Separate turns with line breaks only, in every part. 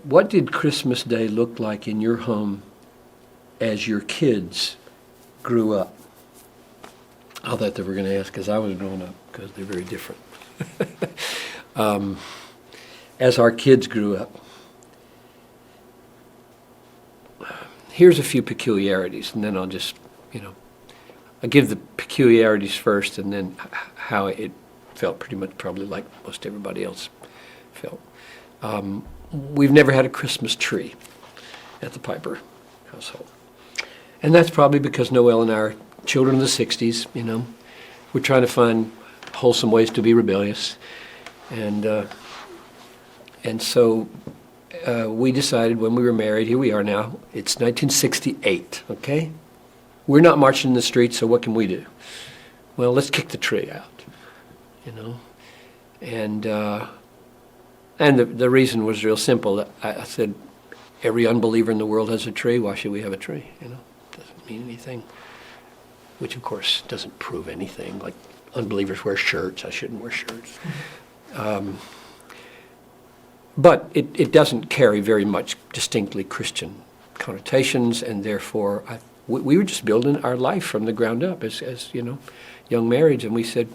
what did Christmas Day look like in your home as your kids grew up? I thought they were going to ask because I was growing up, because they're very different. As our kids grew up, here's a few peculiarities, and then I'll just, I'll give the peculiarities first, and then how it felt pretty much probably like most everybody else felt. We've never had a Christmas tree at the Piper household. And that's probably because Noel and I are children of the 60s, We're trying to find wholesome ways to be rebellious. And so we decided when we were married, here we are now, it's 1968, okay? We're not marching in the streets, so what can we do? Well, let's kick the tree out, And the reason was real simple. I said, every unbeliever in the world has a tree. Why should we have a tree? Doesn't mean anything. Which, of course, doesn't prove anything. Like unbelievers wear shirts. I shouldn't wear shirts. But it doesn't carry very much distinctly Christian connotations, and therefore we were just building our life from the ground up as young marrieds, and we said,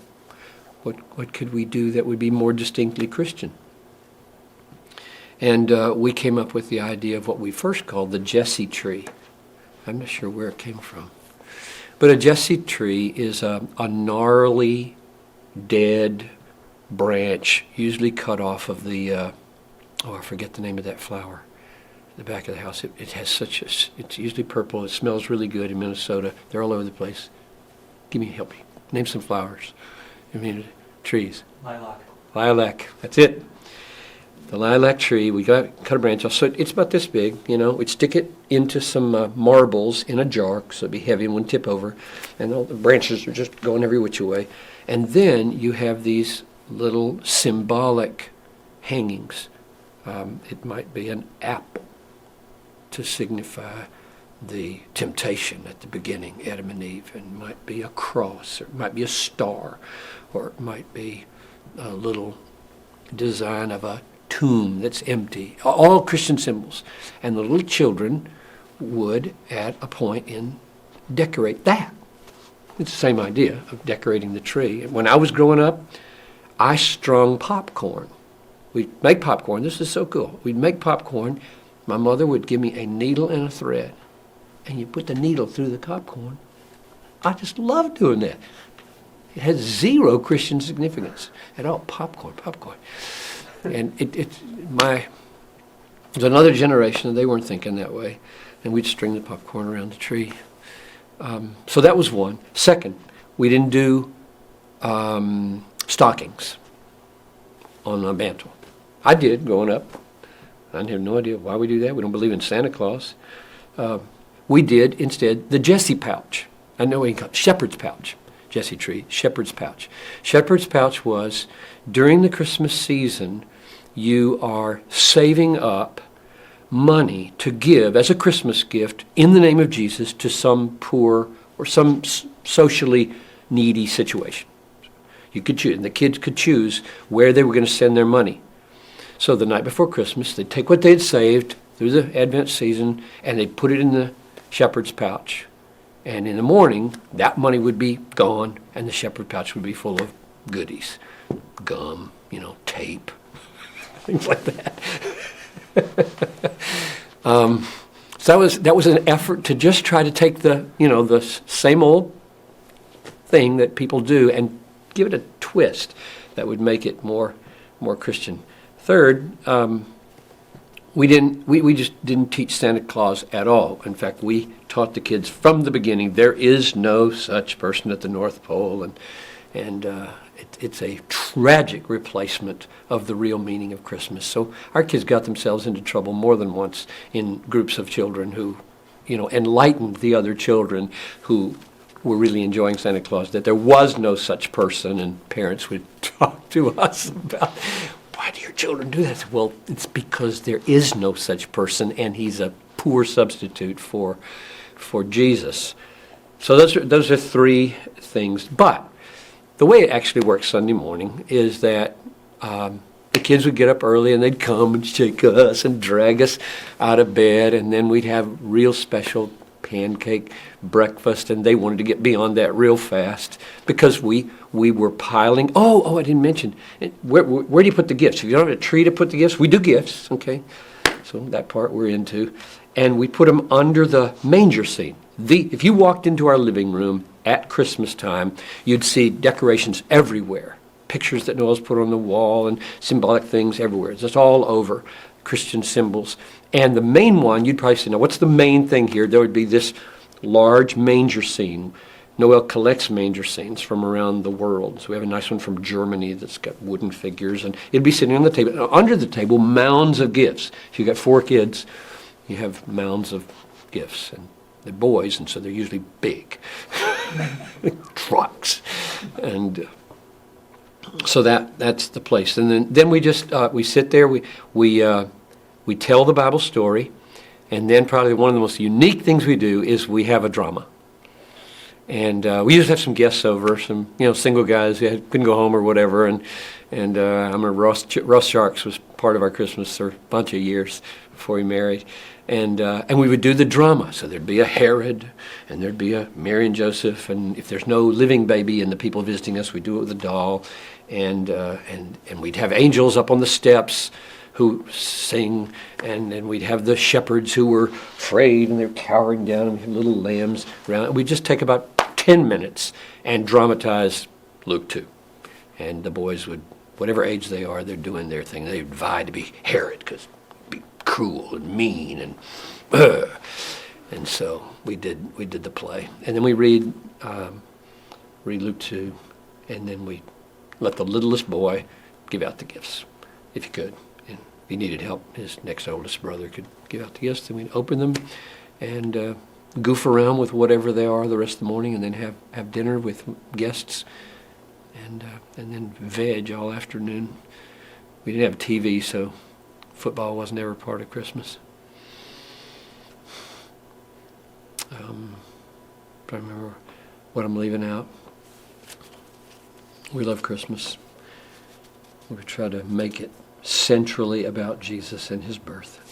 what could we do that would be more distinctly Christian? And we came up with the idea of what we first called the Jesse tree. I'm not sure where it came from. But a Jesse tree is a gnarly, dead branch, usually cut off of the, I forget the name of that flower, the back of the house. It has it's usually purple. It smells really good in Minnesota. They're all over the place. Help me. Name some flowers. Trees. Lilac. That's it. The lilac tree, we cut a branch off. So it's about this big, We'd stick it into some marbles in a jar, so it'd be heavy and wouldn't tip over. And all the branches are just going every which way. And then you have these little symbolic hangings. It might be an apple to signify the temptation at the beginning, Adam and Eve. And it might be a cross, or it might be a star, or it might be a little design of a tomb that's empty, all Christian symbols. And the little children would, at a point, decorate that. It's the same idea of decorating the tree. When I was growing up, I strung popcorn. We'd make popcorn. This is so cool. We'd make popcorn. My mother would give me a needle and a thread, and you put the needle through the popcorn. I just loved doing that. It has zero Christian significance at all. Popcorn. And there's another generation, and they weren't thinking that way. And we'd string the popcorn around the tree. So that was one. Second, we didn't do stockings on the mantle. I did growing up. I have no idea why we do that. We don't believe in Santa Claus. We did, instead, the Jesse pouch. I know we call it shepherd's pouch. Jesse tree, shepherd's pouch. Shepherd's pouch was, during the Christmas season, you are saving up money to give as a Christmas gift in the name of Jesus to some poor or some socially needy situation. You could choose, and the kids could choose where they were going to send their money. So the night before Christmas, they'd take what they'd saved through the Advent season, and they'd put it in the shepherd's pouch. And in the morning, that money would be gone, and the shepherd pouch would be full of goodies, gum, tape, things like that. So that was an effort to just try to take the same old thing that people do and give it a twist that would make it more Christian. Third, we just didn't teach Santa Claus at all. In fact, we taught the kids from the beginning there is no such person at the North Pole, and it's a tragic replacement of the real meaning of Christmas. So our kids got themselves into trouble more than once in groups of children who, enlightened the other children who were really enjoying Santa Claus, that there was no such person, and parents would talk to us about, why do your children do that? Well, it's because there is no such person, and he's a poor substitute for Jesus. So those are three things. But the way it actually works Sunday morning is that the kids would get up early and they'd come and shake us and drag us out of bed, and then we'd have real special pancake breakfast, and they wanted to get beyond that real fast because we were piling. I didn't mention, where do you put the gifts? If you don't have a tree to put the gifts, we do gifts, okay? So that part we're into. And we put them under the manger scene. If you walked into our living room at Christmas time, you'd see decorations everywhere. Pictures that Noel's put on the wall and symbolic things everywhere. It's just all over, Christian symbols. And the main one, you'd probably say, now what's the main thing here? There would be this large manger scene. Noel collects manger scenes from around the world. So we have a nice one from Germany that's got wooden figures, and it'd be sitting on the table. Now, under the table, mounds of gifts. If you've got 4 kids, you have mounds of gifts. And they're boys, and so they're usually big. Trucks. And so that's the place. And then we just, we sit there, we tell the Bible story, and then probably one of the most unique things we do is we have a drama. And we usually have some guests over, some single guys who couldn't go home or whatever. And I remember Ross Sharks was part of our Christmas for a bunch of years before he married. And we would do the drama. So there'd be a Herod, and there'd be a Mary and Joseph. And if there's no living baby and the people visiting us, we do it with a doll. And we'd have angels up on the steps who sing, and then we'd have the shepherds who were afraid and they're cowering down, and we have little lambs around. We'd just take about 10 minutes and dramatize Luke 2. And the boys would, whatever age they are, they're doing their thing. They'd vie to be Herod because he'd be cruel and mean and so we did the play. And then we read Luke 2, and then we let the littlest boy give out the gifts, if he could. And if he needed help, his next oldest brother could give out the gifts. Then we'd open them and goof around with whatever they are the rest of the morning, and then have dinner with guests, and then veg all afternoon. We didn't have TV, so football wasn't ever part of Christmas. I remember what I'm leaving out. We love Christmas. We try to make it centrally about Jesus and his birth.